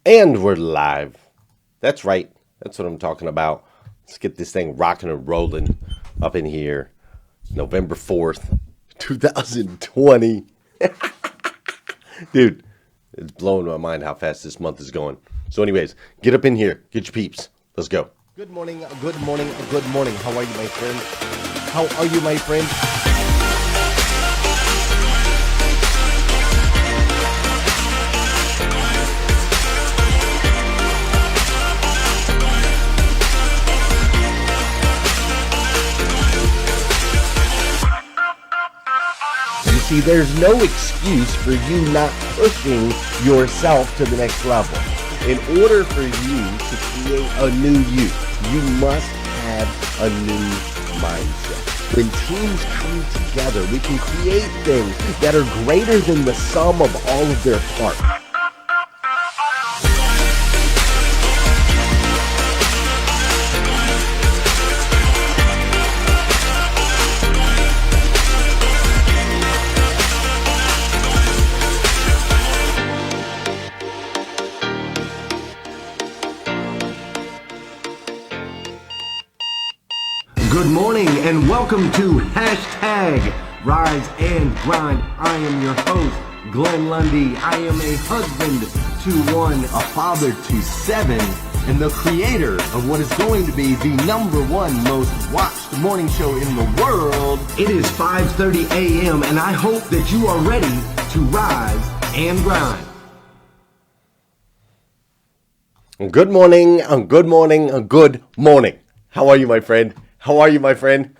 And we're live. That's right. That's what I'm talking about. Let's get this thing rocking and rolling up in here. November 4th, 2020. Dude, it's blowing my mind how fast this month is going. So anyways, get up in here. Get your peeps. Let's go. Good morning, good morning, good morning. How are you, my friend? How are you, my friend? See, there's no excuse for you not pushing yourself to the next level. In order for you to create a new you must have a new mindset. When teams come together, we can create things that are greater than the sum of all of their parts. Good morning and welcome to hashtag Rise and Grind. I am your host, Glenn Lundy. I am a husband to one, a father to seven, and the creator of what is going to be the #1 most watched morning show in the world. It is 5:30 a.m. and I hope that you are ready to rise and grind. Good morning, good morning, good morning. How are you, my friend? How are you, my friend?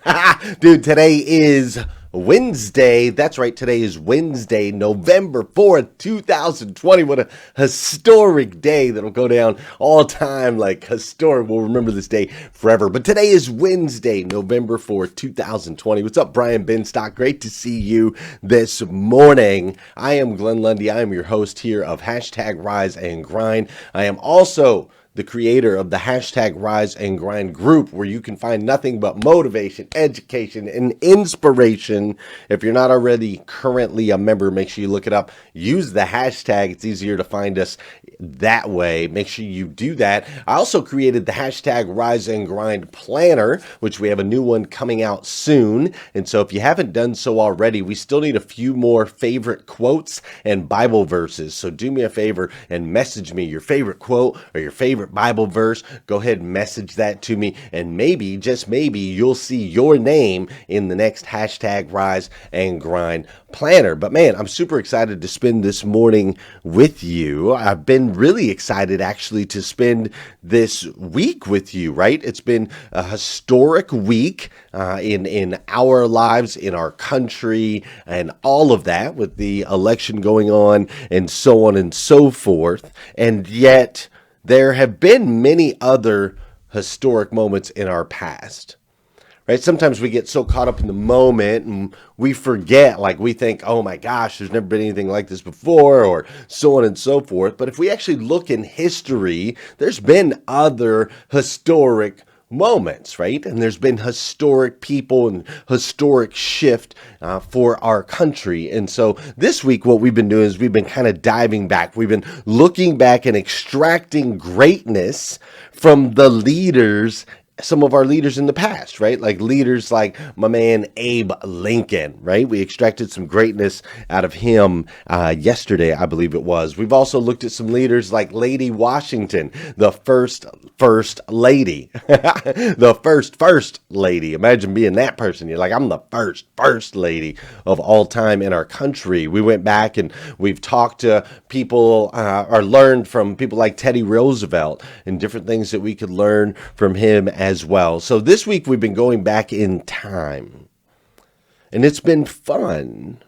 Dude, today is Wednesday. That's right, today is Wednesday, November 4th, 2020. What a historic day that'll go down all time like historic. We'll remember this day forever. But today is Wednesday, November 4th, 2020. What's up, Brian Benstock? Great to see you this morning. I am Glenn Lundy. I am your host here of hashtag Rise and Grind. I am also the creator of the hashtag Rise and Grind group, where you can find nothing but motivation, education, and inspiration. If you're not already currently a member, make sure you look it up. Use the hashtag. It's easier to find us that way. Make sure you do that. I also created the hashtag Rise and Grind planner, which we have a new one coming out soon. And so if you haven't done so already, we still need a few more favorite quotes and Bible verses. So do me a favor and message me your favorite quote or your favorite Bible verse. Go ahead and message that to me, and maybe, just maybe, you'll see your name in the next hashtag Rise and Grind planner. But man, I'm super excited to spend this morning with you. I've been really excited actually to spend this week with you, right? It's been a historic week in our lives, in our country, and all of that, with the election going on and so on and so forth. And yet there have been many other historic moments in our past, right? Sometimes we get so caught up in the moment and we forget, like we think, oh my gosh, there's never been anything like this before, or so on and so forth. But if we actually look in history, there's been other historic moments, right? And there's been historic people and historic shift for our country. And so this week, what we've been doing is we've been kind of diving back. We've been looking back and extracting greatness from the leaders, some of our leaders in the past, right? Like leaders like my man Abe Lincoln, right? We extracted some greatness out of him yesterday, I believe it was. We've also looked at some leaders like Lady Washington, the first lady, the first lady. Imagine being that person. You're like, I'm the first lady of all time in our country. We went back and we've talked to people or learned from people like Teddy Roosevelt and different things that we could learn from him as well. So this week we've been going back in time, and it's been fun,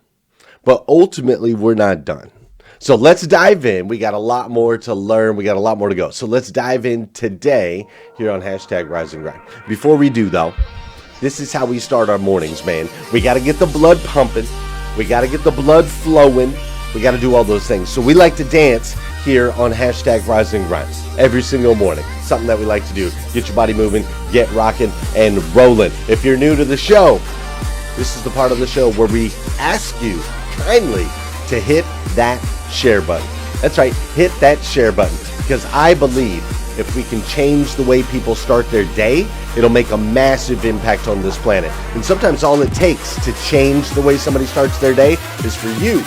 but ultimately we're not done. So let's dive in. We got a lot more to learn. We got a lot more to go. So let's dive in today here on hashtag Rise and Grind. Before we do though, this is how we start our mornings, man. We got to get the blood pumping. We got to get the blood flowing. We got to do all those things. So we like to dance here on hashtag Rise and Grind every single morning. Something that we like to do. Get your body moving, get rocking and rolling. If you're new to the show, this is the part of the show where we ask you kindly to hit that share button. That's right, hit that share button. because I believe if we can change the way people start their day, it'll make a massive impact on this planet. And sometimes all it takes to change the way somebody starts their day is for you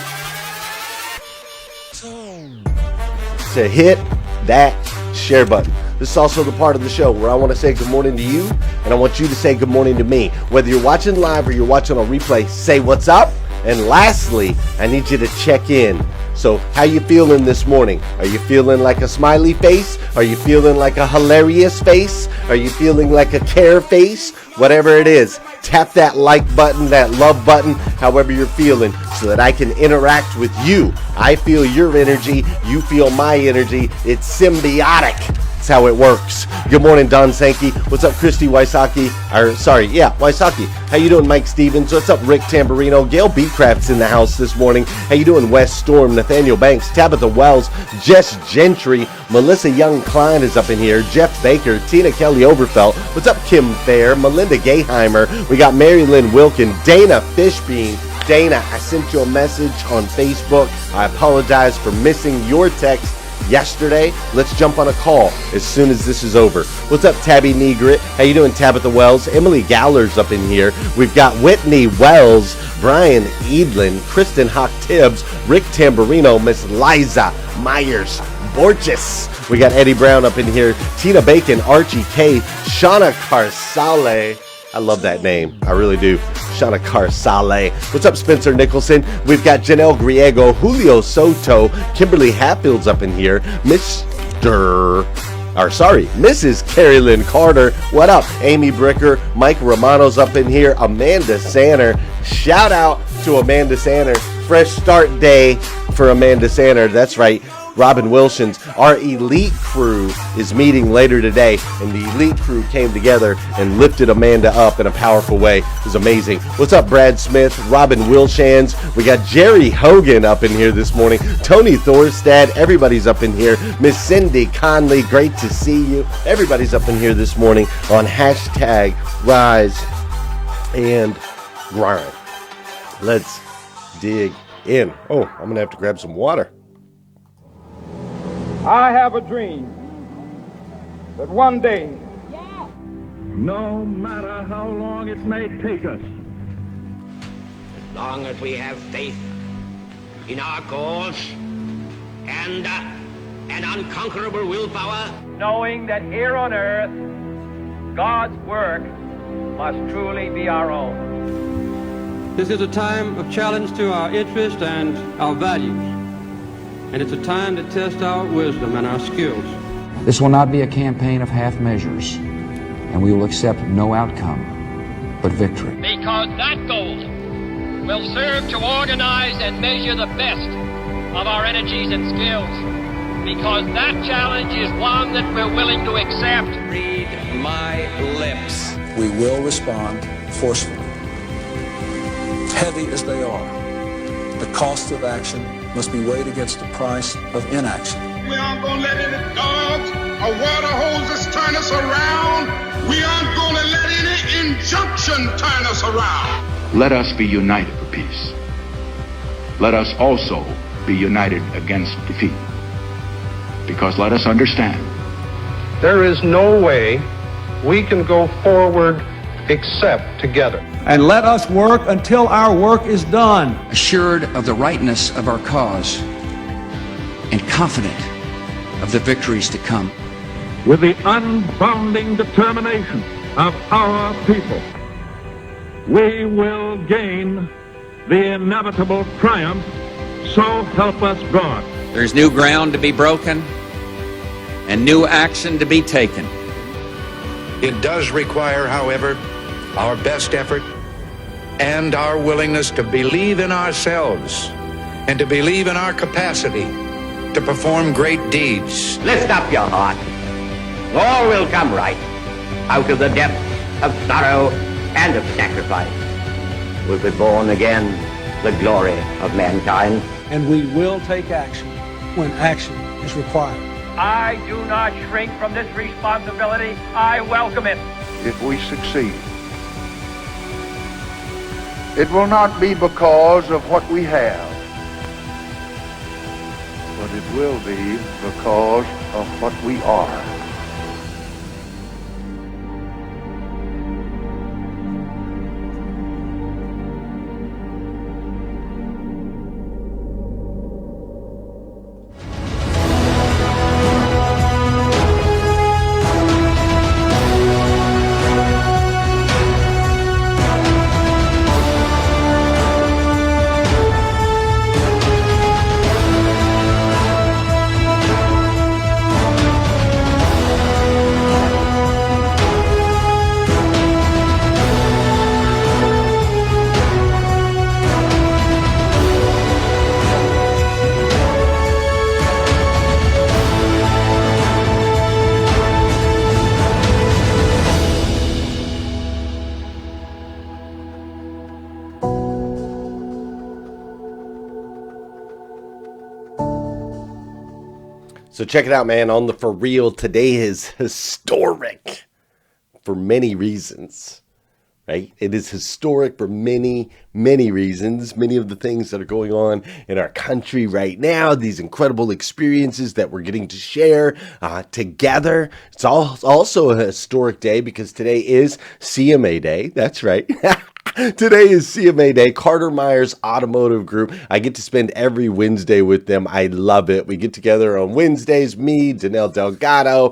to hit that share button. This is also the part of the show where I want to say good morning to you, and I want you to say good morning to me. Whether you're watching live or you're watching on replay, say what's up. And lastly, I need you to check in. So how you feeling this morning? Are you feeling like a smiley face? Are you feeling like a hilarious face? Are you feeling like a care face? Whatever it is, tap that like button, that love button, however you're feeling, so that I can interact with you. I feel your energy, you feel my energy. It's symbiotic. That's how it works. Good morning, Don Sankey. What's up, Christy Wysocki? Wysocki. How you doing, Mike Stevens? What's up, Rick Tamburino? Gail Beecraft's in the house this morning. How you doing, Wes Storm, Nathaniel Banks, Tabitha Wells, Jess Gentry, Melissa Young-Klein is up in here, Jeff Baker, Tina Kelly Overfelt. What's up, Kim Fair, Melinda Gayheimer? We got Mary Lynn Wilkin, Dana Fishbein. Dana, I sent you a message on Facebook. I apologize for missing your text yesterday. Let's jump on a call as soon as this is over. What's up, Tabby Negrit? How you doing, Tabitha Wells? Emily Galler's up in here. We've got Whitney Wells, Brian Edlin, Kristen Hawk Tibbs, Rick Tamburino, Miss Liza Myers Borges. We got Eddie Brown up in here, Tina Bacon, Archie K, Shauna Carsale. I love that name. I really do. Shauna Carsale. What's up, Spencer Nicholson? We've got Janelle Griego, Julio Soto, Kimberly Hatfield's up in here, Mrs. Carrie Lynn Carter. What up? Amy Bricker, Mike Romano's up in here, Amanda Sanner. Shout out to Amanda Sanner. Fresh start day for Amanda Sanner. That's right. Robin Wilshins. Our elite crew is meeting later today, and the elite crew came together and lifted Amanda up in a powerful way. It was amazing. What's up, Brad Smith, Robin Wilshans? We got Jerry Hogan up in here this morning, Tony Thorstad, everybody's up in here, Miss Cindy Conley, great to see you. Everybody's up in here this morning on hashtag Rise and Grind. Let's dig in. Oh, I'm going to have to grab some water. I have a dream that one day, no matter how long it may take us, as long as we have faith in our cause and an unconquerable willpower, knowing that here on earth, God's work must truly be our own. This is a time of challenge to our interests and our values. And it's a time to test our wisdom and our skills. This will not be a campaign of half measures, and we will accept no outcome but victory. Because that goal will serve to organize and measure the best of our energies and skills. Because that challenge is one that we're willing to accept. Read my lips. We will respond forcefully. Heavy as they are, the cost of action must be weighed against the price of inaction. We aren't going to let any dogs or water hoses turn us around. We aren't going to let any injunction turn us around. Let us be united for peace. Let us also be united against defeat. Because let us understand, There is no way we can go forward except together. and let us work until our work is done. Assured of the rightness of our cause and confident of the victories to come. With the unbounding determination of our people, we will gain the inevitable triumph, so help us God. There's new ground to be broken and new action to be taken. It does require, however, our best effort and our willingness to believe in ourselves and to believe in our capacity to perform great deeds. lift up your heart. All will come right out of the depths of sorrow and of sacrifice. Will be born again the glory of mankind. And we will take action when action is required. I do not shrink from this responsibility. I welcome it. If we succeed, it will not be because of what we have, but it will be because of what we are. So check it out, man, on the For Real. Today is historic for many reasons, right? It is historic for many, many reasons. Many of the things that are going on in our country right now, these incredible experiences that we're getting to share together. It's also a historic day because today is CMA Day. That's right. Today is CMA Day, Carter Myers Automotive Group. I get to spend every Wednesday with them. I love it. We get together on Wednesdays, me, Danelle Delgado,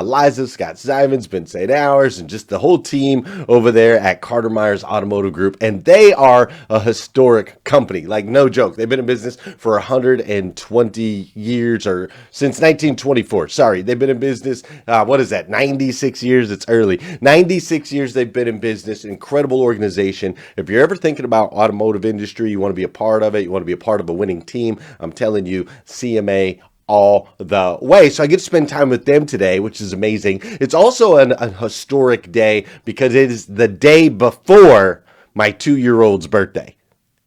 Liza, Scott Simons, Ben St. Hours, and just the whole team over there at Carter Myers Automotive Group. And they are a historic company, like no joke. They've been in business for 120 years, or since 1924. Sorry, they've been in business, 96 years? It's early. 96 years they've been in business. Incredible organization. If you're ever thinking about automotive industry, you want to be a part of it, you want to be a part of a winning team, I'm telling you, CMA all the way. So I get to spend time with them today, which is amazing. It's also a historic day because it is the day before my 2-year-old's birthday.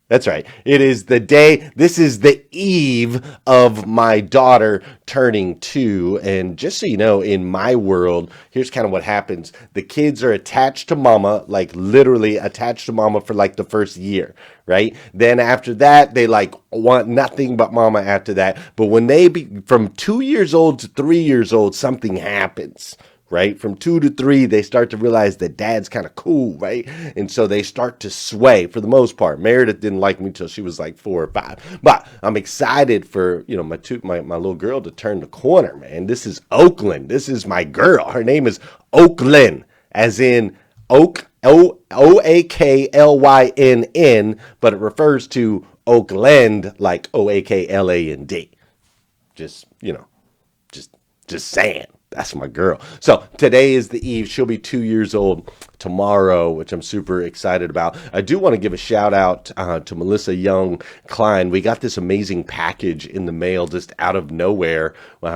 That's right. It is the day, this is the eve of my daughter turning 2. And just so you know, in my world, here's kind of what happens. The kids are attached to mama, like literally attached to mama for like the first year, right? Then after that, they like want nothing but mama after that. But when they be from 2 years old to 3 years old, something happens. Right? From 2 to 3, they start to realize that dad's kind of cool, right? And so they start to sway for the most part. Meredith didn't like me till she was like 4 or 5. But I'm excited for, my little girl to turn the corner, man. This is Oakland. This is my girl. Her name is Oaklyn, as in Oak, Oaklynn, but it refers to Oakland like Oakland. Just saying. That's my girl. So today is the eve. She'll be 2 years old tomorrow, which I'm super excited about. I do want to give a shout out to Melissa Young Klein. We got this amazing package in the mail just out of nowhere.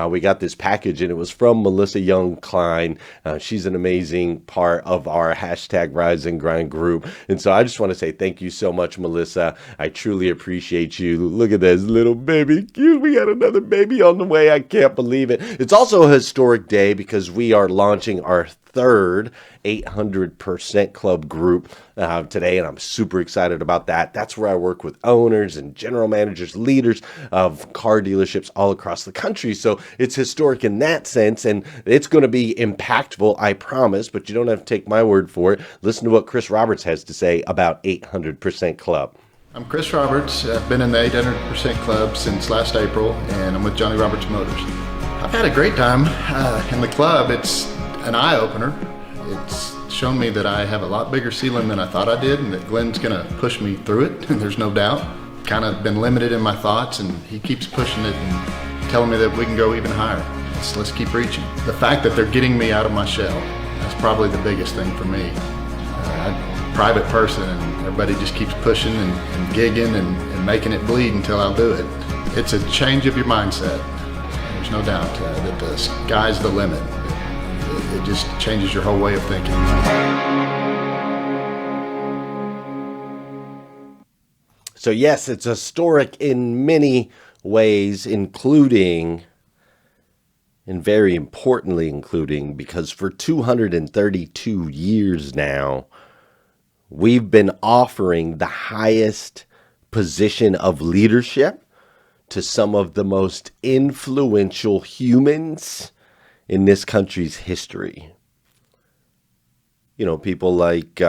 We got this package and it was from Melissa Young Klein. She's an amazing part of our hashtag Rise and Grind group. And so I just want to say thank you so much, Melissa. I truly appreciate you. Look at this little baby. We got another baby on the way. I can't believe it. It's also a historic day because we are launching our third 800% Club group today, and I'm super excited about that. That's where I work with owners and general managers, leaders of car dealerships all across the country. So it's historic in that sense, and it's going to be impactful, I promise, but you don't have to take my word for it. Listen to what Chris Roberts has to say about 800% Club. I'm Chris Roberts. I've been in the 800% Club since last April, and I'm with Johnny Roberts Motors. I've had a great time in the club. It's an eye-opener. It's shown me that I have a lot bigger ceiling than I thought I did, and that Glenn's gonna push me through it, there's no doubt. Kind of been limited in my thoughts, and he keeps pushing it and telling me that we can go even higher. So let's keep reaching. The fact that they're getting me out of my shell, that's probably the biggest thing for me. I'm a private person, and everybody just keeps pushing and gigging and making it bleed until I'll do it. It's a change of your mindset. There's no doubt that the sky's the limit. It just changes your whole way of thinking. So yes, it's historic in many ways, including, and very importantly including, because for 232 years now, we've been offering the highest position of leadership to some of the most influential humans in this country's history. You know, people like,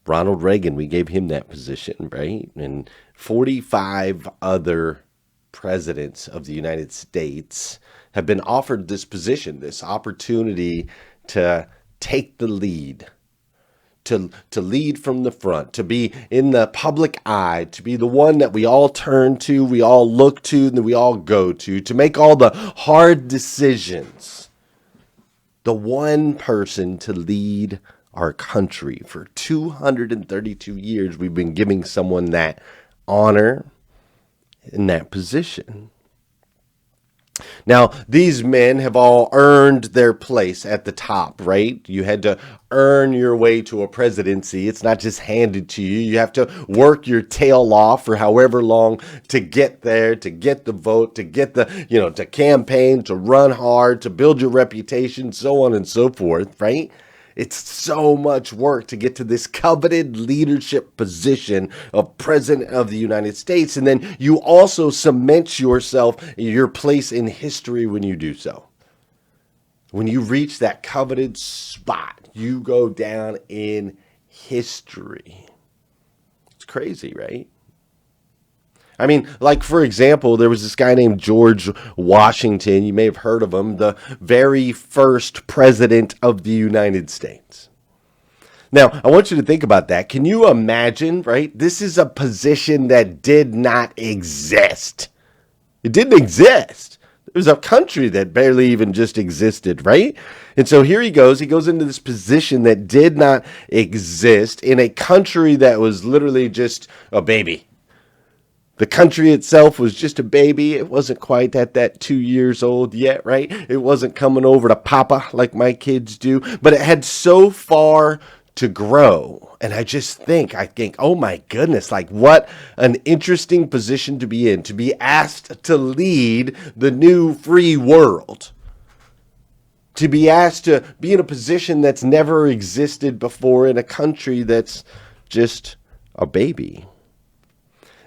Ronald Reagan, we gave him that position, right? And 45 other presidents of the United States have been offered this position, this opportunity to take the lead, to lead from the front, to be in the public eye, to be the one that we all turn to, we all look to, and we all go to make all the hard decisions. The one person to lead our country. For 232 years, we've been giving someone that honor in that position. Now, these men have all earned their place at the top, right? You had to earn your way to a presidency. It's not just handed to you. You have to work your tail off for however long to get there, to get the vote, to get the, to campaign, to run hard, to build your reputation, so on and so forth, right? It's so much work to get to this coveted leadership position of President of the United States. And then you also cement yourself, your place in history when you do so. When you reach that coveted spot, you go down in history. It's crazy, right? I mean, like, for example, there was this guy named George Washington. You may have heard of him, the very first president of the United States. Now, I want you to think about that. Can you imagine, right? This is a position that did not exist. It didn't exist. There was a country that barely even just existed, right? And so here he goes into this position that did not exist in a country that was literally just a baby. The country itself was just a baby. It wasn't quite at that 2 years old yet, right? It wasn't coming over to Papa like my kids do, but it had so far to grow. And I think, oh my goodness, like what an interesting position to be in, to be asked to lead the new free world. To be asked to be in a position that's never existed before in a country that's just a baby.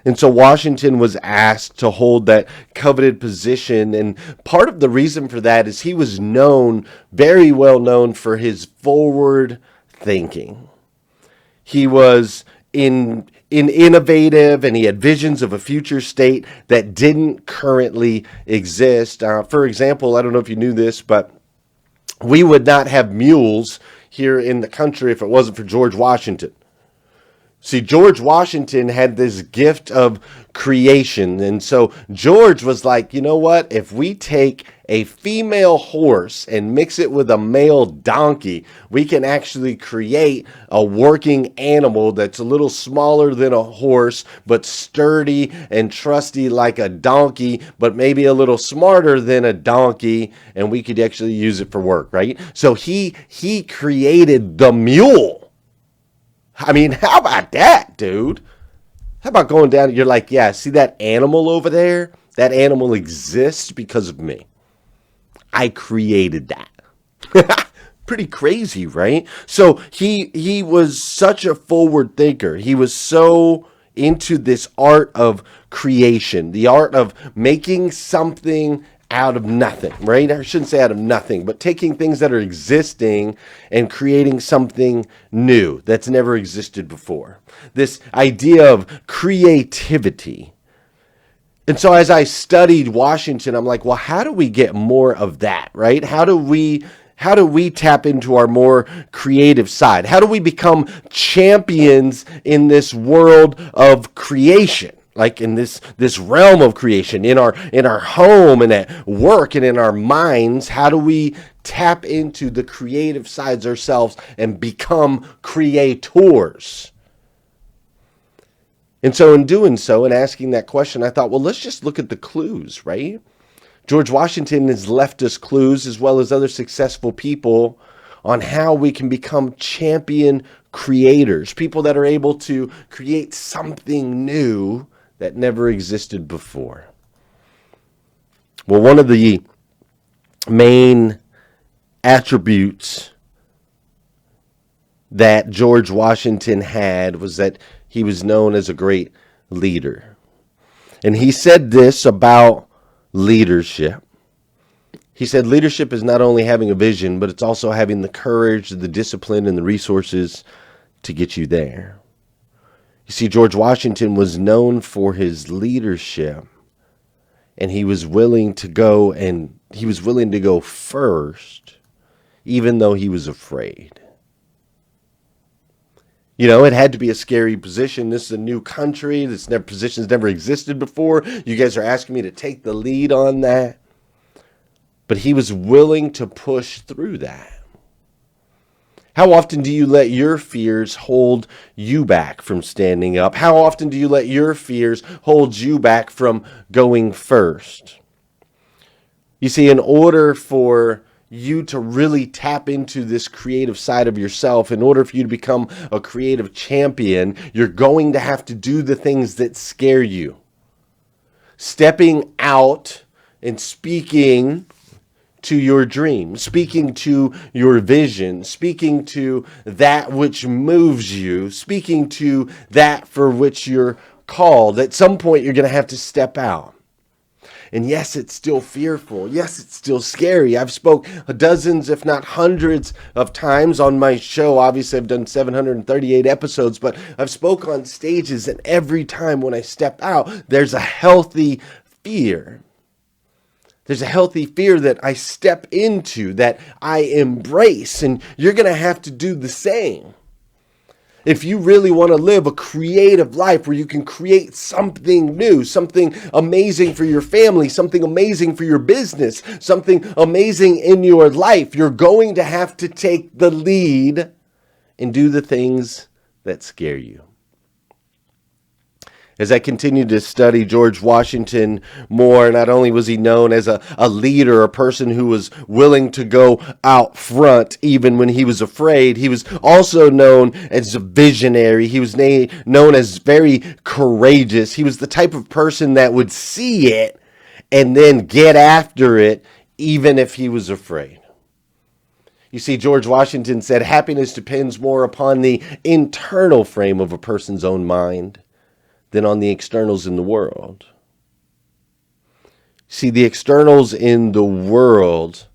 And so Washington was asked to hold that coveted position. And part of the reason for that is he was known, very well known, for his forward thinking. He was innovative, and he had visions of a future state that didn't currently exist. For example, I don't know if you knew this, but we would not have mules here in the country if it wasn't for George Washington. See, George Washington had this gift of creation. And so George was like, you know what? If we take a female horse and mix it with a male donkey, we can actually create a working animal that's a little smaller than a horse, but sturdy and trusty like a donkey, but maybe a little smarter than a donkey. And we could actually use it for work, right? So he created the mule. I mean, how about that, dude? How about going down, you're like, yeah, see that animal over there? That animal exists because of me. I created that. Pretty crazy, right? So he was such a forward thinker. He was so into this art of creation, the art of making something out of nothing, right? I shouldn't say out of nothing, but taking things that are existing and creating something new that's never existed before. This idea of creativity. And so as I studied Washington, I'm like, well, how do we get more of that, right? How do we tap into our more creative side? How do we become champions in this world of creation? Like in this realm of creation, in our home and at work and in our minds, how do we tap into the creative sides ourselves and become creators? And so in doing so and asking that question, I thought, well, let's just look at the clues, right? George Washington has left us clues, as well as other successful people, on how we can become champion creators, people that are able to create something new that never existed before. Well, one of the main attributes that George Washington had was that he was known as a great leader. And he said this about leadership. He said leadership is not only having a vision, but it's also having the courage, the discipline, and the resources to get you there. You see, George Washington was known for his leadership, and he was willing to go first, even though he was afraid. You know, it had to be a scary position. This is a new country. Position's never existed before. You guys are asking me to take the lead on that. But he was willing to push through that. How often do you let your fears hold you back from standing up? How often do you let your fears hold you back from going first? You see, in order for you to really tap into this creative side of yourself, in order for you to become a creative champion, you're going to have to do the things that scare you. Stepping out and speaking to your dream, speaking to your vision, speaking to that which moves you, speaking to that for which you're called. At some point, you're going to have to step out. And yes, it's still fearful. Yes, it's still scary. I've spoke dozens, if not hundreds of times on my show. Obviously, I've done 738 episodes, but I've spoke on stages, and every time when I step out, there's a healthy fear. There's a healthy fear that I step into, that I embrace, and you're going to have to do the same. If you really want to live a creative life where you can create something new, something amazing for your family, something amazing for your business, something amazing in your life, you're going to have to take the lead and do the things that scare you. As I continued to study George Washington more, not only was he known as a leader, a person who was willing to go out front even when he was afraid, he was also known as a visionary. He was known as very courageous. He was the type of person that would see it and then get after it even if he was afraid. You see, George Washington said happiness depends more upon the internal frame of a person's own mind than on the externals in the world. See, the externals in the world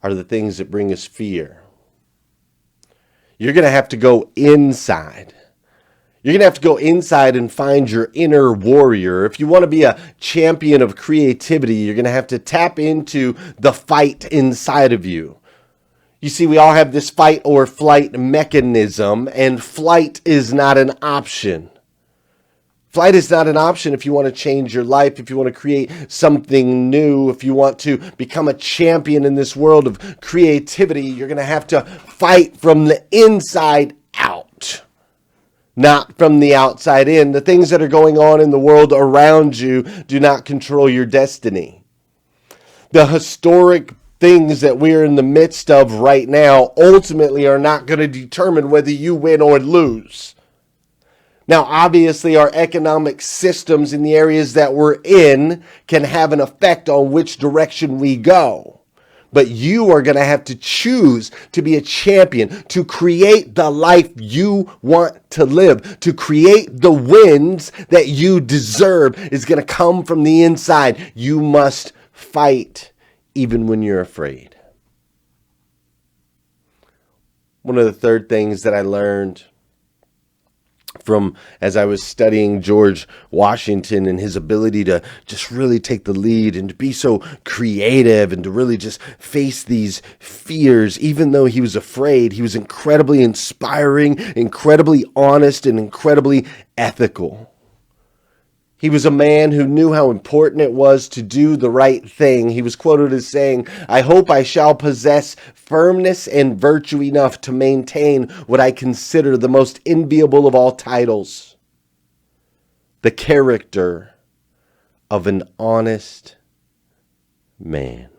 are the things that bring us fear. You're going to have to go inside. You're going to have to go inside and find your inner warrior. If you want to be a champion of creativity, you're going to have to tap into the fight inside of you. You see, we all have this fight or flight mechanism, and flight is not an option. Flight is not an option if you want to change your life, if you want to create something new, if you want to become a champion in this world of creativity. You're going to have to fight from the inside out, not from the outside in. The things that are going on in the world around you do not control your destiny. The historic things that we're in the midst of right now ultimately are not going to determine whether you win or lose. Now, obviously, our economic systems in the areas that we're in can have an effect on which direction we go. But you are going to have to choose to be a champion, to create the life you want to live, to create the wins that you deserve is going to come from the inside. You must fight even when you're afraid. One of the third things that I learned from as I was studying George Washington and his ability to just really take the lead and to be so creative and to really just face these fears, even though he was afraid, he was incredibly inspiring, incredibly honest, and incredibly ethical. He was a man who knew how important it was to do the right thing. He was quoted as saying, "I hope I shall possess firmness and virtue enough to maintain what I consider the most enviable of all titles, the character of an honest man."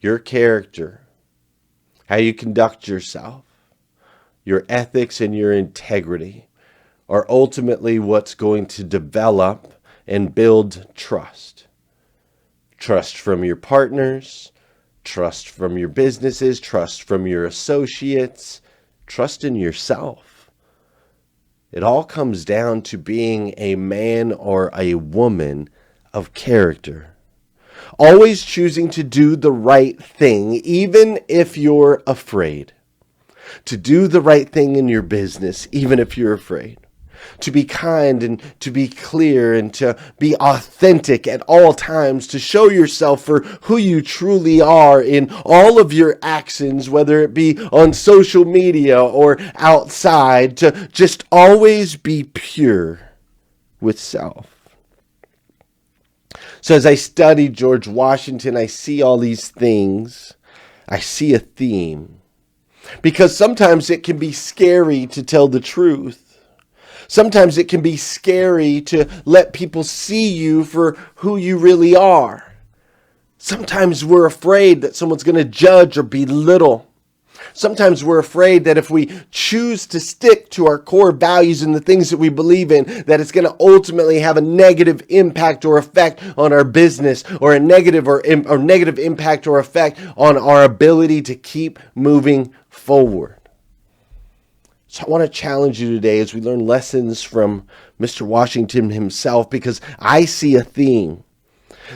Your character, how you conduct yourself, your ethics and your integrity are ultimately what's going to develop and build trust. Trust from your partners, trust from your businesses, trust from your associates, trust in yourself. It all comes down to being a man or a woman of character. Always choosing to do the right thing, even if you're afraid. To do the right thing in your business, even if you're afraid. To be kind and to be clear and to be authentic at all times, to show yourself for who you truly are in all of your actions, whether it be on social media or outside, to just always be pure with self. So as I study George Washington, I see all these things. I see a theme. Because sometimes it can be scary to tell the truth. Sometimes it can be scary to let people see you for who you really are. Sometimes we're afraid that someone's going to judge or belittle. Sometimes we're afraid that if we choose to stick to our core values and the things that we believe in, that it's going to ultimately have a negative impact or effect on our business, or a negative impact or effect on our ability to keep moving forward. So I want to challenge you today as we learn lessons from Mr. Washington himself, because I see a theme.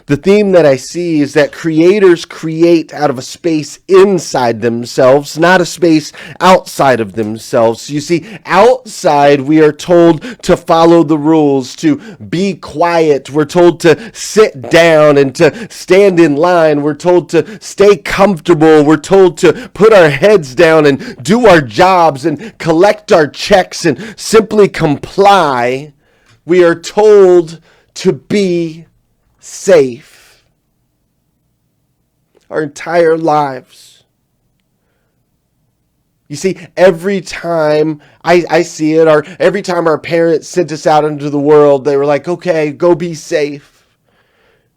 The theme that I see is that creators create out of a space inside themselves, not a space outside of themselves. You see, outside we are told to follow the rules, to be quiet. We're told to sit down and to stand in line. We're told to stay comfortable. We're told to put our heads down and do our jobs and collect our checks and simply comply. We are told to be safe our entire lives. You see, every time I see it, or every time our parents sent us out into the world, they were like, okay, go be safe.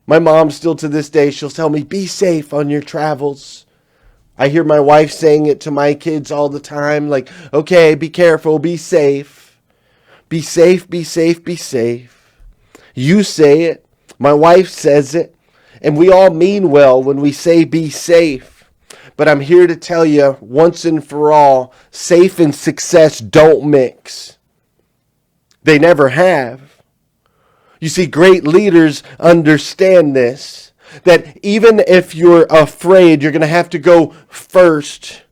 My mom still to this day, she'll tell me, be safe on your travels. I hear my wife saying it to my kids all the time, like, okay, be careful, be safe. Be safe, be safe, be safe. You say it. My wife says it, and we all mean well when we say be safe. But I'm here to tell you, once and for all, safe and success don't mix. They never have. You see, great leaders understand this, that even if you're afraid, you're going to have to go first.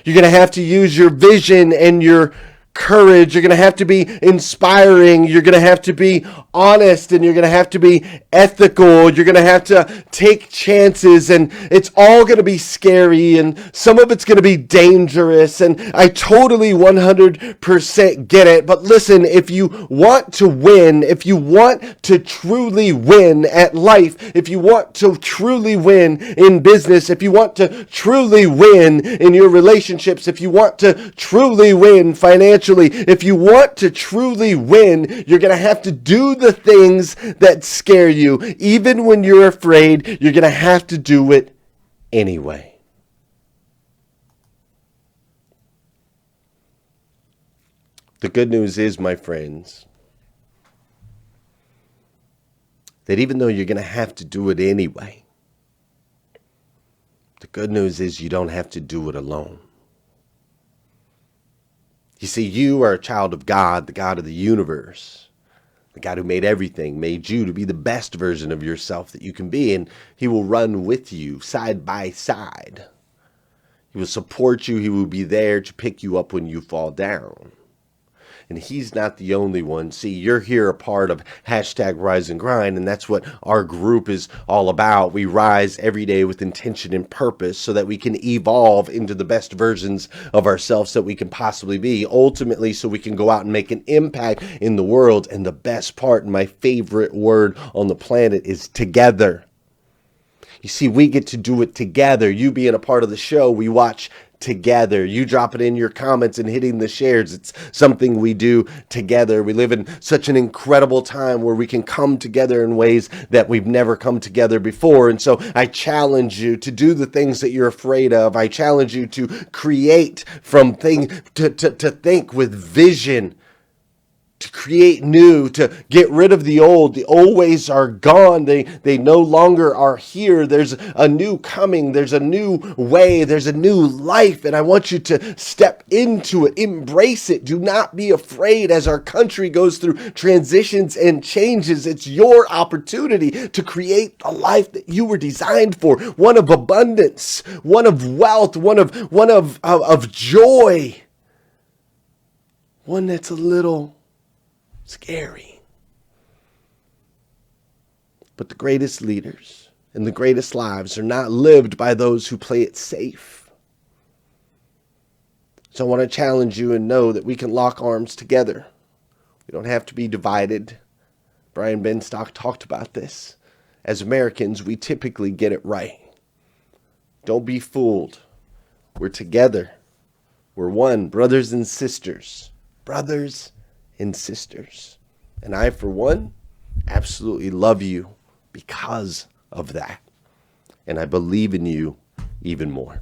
You're going to have to use your vision and your courage. You're going to have to be inspiring. You're going to have to be honest, and you're going to have to be ethical. You're going to have to take chances, and it's all going to be scary, and some of it's going to be dangerous, and I totally 100% get it. But listen, if you want to win, if you want to truly win at life, if you want to truly win in business, if you want to truly win in your relationships, if you want to truly win financially, if you want to truly win, you're going to have to do the things that scare you. Even when you're afraid, you're going to have to do it anyway. The good news is, my friends, that even though you're going to have to do it anyway, the good news is you don't have to do it alone. You see, you are a child of God, the God of the universe, the God who made everything, made you to be the best version of yourself that you can be, and He will run with you side by side. He will support you. He will be there to pick you up when you fall down. And He's not the only one. See, you're here a part of #RiseAndGrind, and that's what our group is all about. We rise every day with intention and purpose so that we can evolve into the best versions of ourselves that we can possibly be. Ultimately, so we can go out and make an impact in the world. And the best part, and my favorite word on the planet, is together. You see, we get to do it together. You being a part of the show, we watch together. You drop it in your comments and hitting the shares. It's something we do together. We live in such an incredible time where we can come together in ways that we've never come together before. And so I challenge you to do the things that you're afraid of. I challenge you to create from to think with vision, create new, to get rid of the old. The old ways are gone. They no longer are here. There's a new coming. There's a new way. There's a new life. And I want you to step into it. Embrace it. Do not be afraid as our country goes through transitions and changes. It's your opportunity to create a life that you were designed for. One of abundance, one of wealth, one of joy. One that's a little scary. But the greatest leaders and the greatest lives are not lived by those who play it safe. So I want to challenge you and know that we can lock arms together. We don't have to be divided. Brian Benstock talked about this. As Americans, we typically get it right. Don't be fooled. We're together. We're one, brothers and sisters. Brothers and sisters. And I, for one, absolutely love you because of that. And I believe in you even more.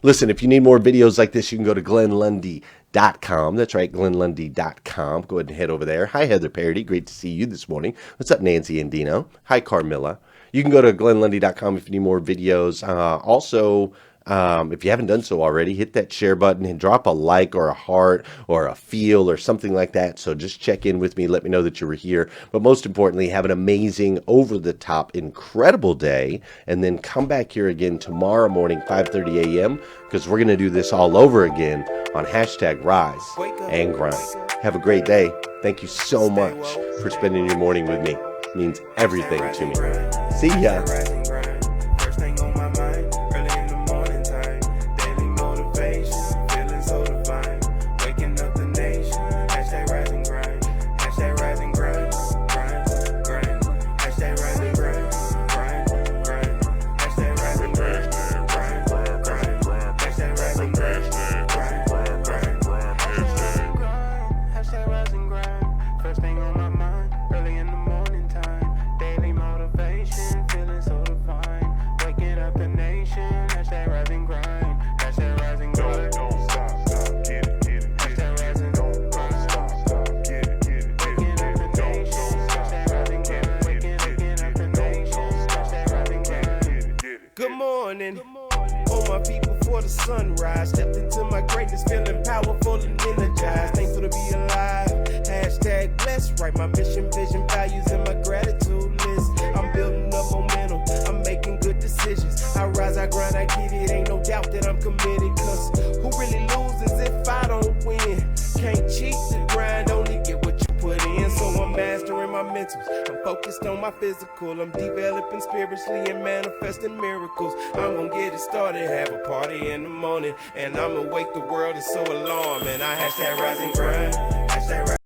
Listen, if you need more videos like this, you can go to GlennLundy.com. That's right, GlennLundy.com. Go ahead and head over there. Hi, Heather Parody. Great to see you this morning. What's up, Nancy and Dino? Hi, Carmilla. You can go to GlennLundy.com if you need more videos. Also, if you haven't done so already, hit that share button and drop a like or a heart or a feel or something like that. So just check in with me. Let me know that you were here. But most importantly, have an amazing, over-the-top, incredible day. And then come back here again tomorrow morning, 5:30 a.m. because we're going to do this all over again on #RiseAndGrind. Have a great day. Thank you so much for spending your morning with me. It means everything to me. See ya. All my people for the sunrise. Stepped into my greatness, feeling powerful and energized. Thankful to be alive. #blessed. Write my mission, vision, values, and my gratitude list. I'm building up momentum. I'm making good decisions. I rise, I grind, I get it. Ain't no doubt that I'm committed. Cause who really loses if I don't win? Can't cheat the grind, only get what you put in. So I'm mastering my mentals. I'm focused on my physical. I'm developing spiritually and manifesting miracles. I'm gonna get it started, have a party in the morning, and I'ma wake the world. It's so alarming. I #RiseAndGrind.